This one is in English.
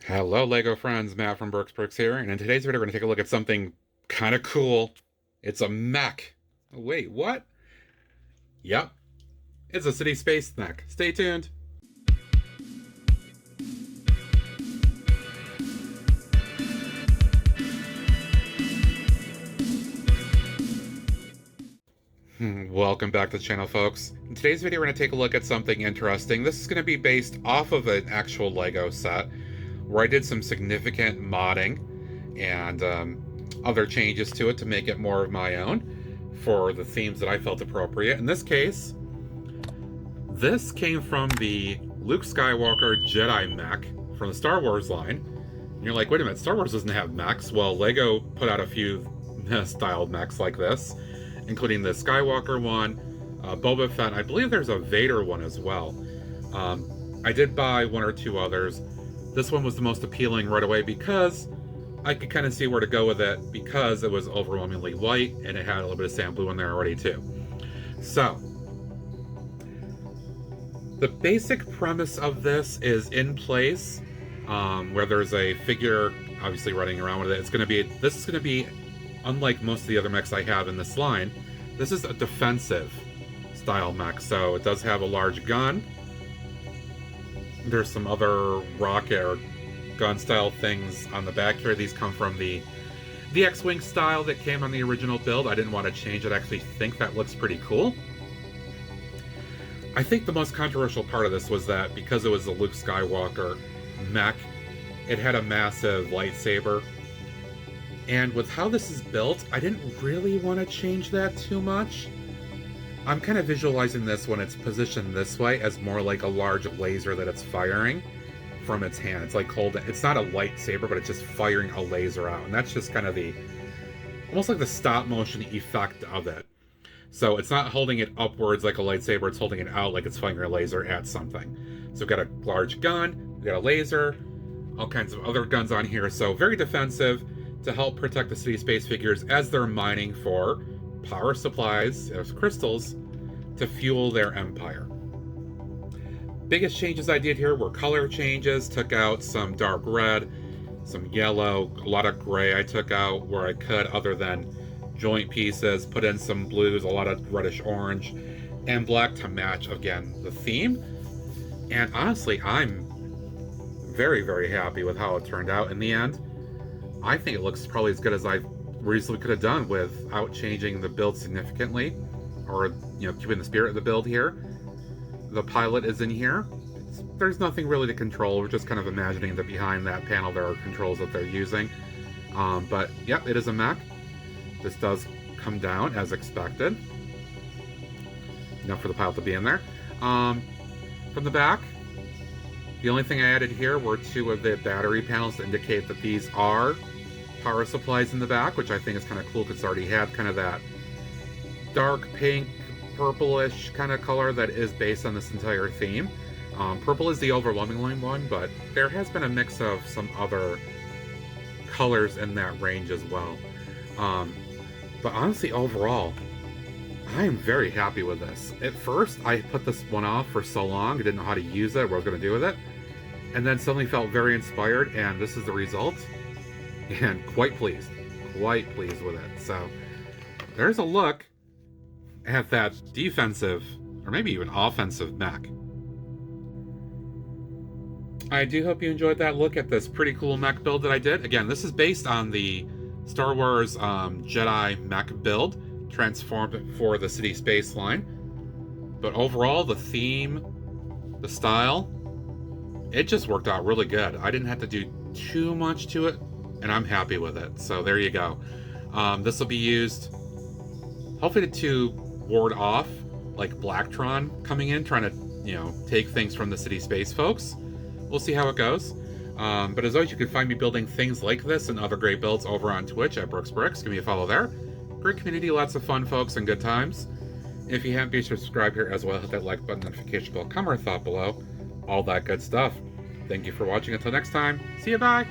Hello, Lego friends. Matt from Brooks here, and in today's video, we're going to take a look at something kind of cool. It's a mech. Wait, what? Yep, it's a city space mech. Stay tuned. Welcome back to the channel, folks. In today's video, we're going to take a look at something interesting. This is going to be based off of an actual Lego set, where I did some significant modding and other changes to it to make it more of my own for the themes that I felt appropriate. In this case, this came from the Luke Skywalker Jedi mech from the Star Wars line. And you're like, wait a minute, Star Wars doesn't have mechs. Well, Lego put out a few styled mechs like this, including the Skywalker one, Boba Fett, and I believe there's a Vader one as well. I did buy one or two others. This one was the most appealing right away because I could kind of see where to go with it because it was overwhelmingly white and it had a little bit of sand blue in there already too. So, the basic premise of this is in place, where there's a figure obviously running around with it. This is going to be, unlike most of the other mechs I have in this line, this is a defensive style mech. So it does have a large gun. There's some other rocket or gun style things on the back here. These come from the X-Wing style that came on the original build. I didn't want to change it. I actually think that looks pretty cool. I think the most controversial part of this was that because it was a Luke Skywalker mech, it had a massive lightsaber. And with how this is built, I didn't really want to change that too much. I'm kind of visualizing this when it's positioned this way as more like a large laser that it's firing from its hand. It's like it's not a lightsaber, but it's just firing a laser out. And that's just kind of almost like the stop motion effect of it. So it's not holding it upwards like a lightsaber, it's holding it out like it's firing a laser at something. So we've got a large gun, we've got a laser, all kinds of other guns on here. So very defensive to help protect the city space figures as they're mining for power supplies as crystals to fuel their empire. Biggest changes I did here were color changes. Took out some dark red, some yellow, a lot of gray I took out where I could other than joint pieces, put in some blues, a lot of reddish orange, and black to match, again, the theme. And honestly, I'm very, very happy with how it turned out in the end. I think it looks probably as good as I reasonably could have done without changing the build significantly, or keeping the spirit of the build here. The pilot is in here. There's nothing really to control. We're just kind of imagining that behind that panel there are controls that they're using. But yep, it is a mech. This does come down as expected. Enough for the pilot to be in there. From the back, the only thing I added here were two of the battery panels to indicate that these are power supplies in the back, which I think is kind of cool because it's already had kind of that dark pink, purplish kind of color that is based on this entire theme. Purple is the overwhelming one, but there has been a mix of some other colors in that range as well. But honestly, overall, I am very happy with this. At first, I put this one off for so long, I didn't know how to use it, what I was going to do with it, and then suddenly felt very inspired, and this is the result, and quite pleased with it. So, there's a look at that defensive, or maybe even offensive mech. I do hope you enjoyed that look at this pretty cool mech build that I did. Again, this is based on the Star Wars Jedi mech build, transformed for the city space line. But overall, the theme, the style, it just worked out really good. I didn't have to do too much to it, and I'm happy with it. So there you go. This will be used hopefully to ward off like Blacktron coming in, trying to take things from the city space folks. We'll see how it goes. But as always, you can find me building things like this and other great builds over on Twitch at Brooks. Give me a follow there. Great community, lots of fun folks and good times. If you haven't, be sure to subscribe here as well. Hit that like button, notification bell, comment or thought below. All that good stuff. Thank you for watching. Until next time, see you, bye!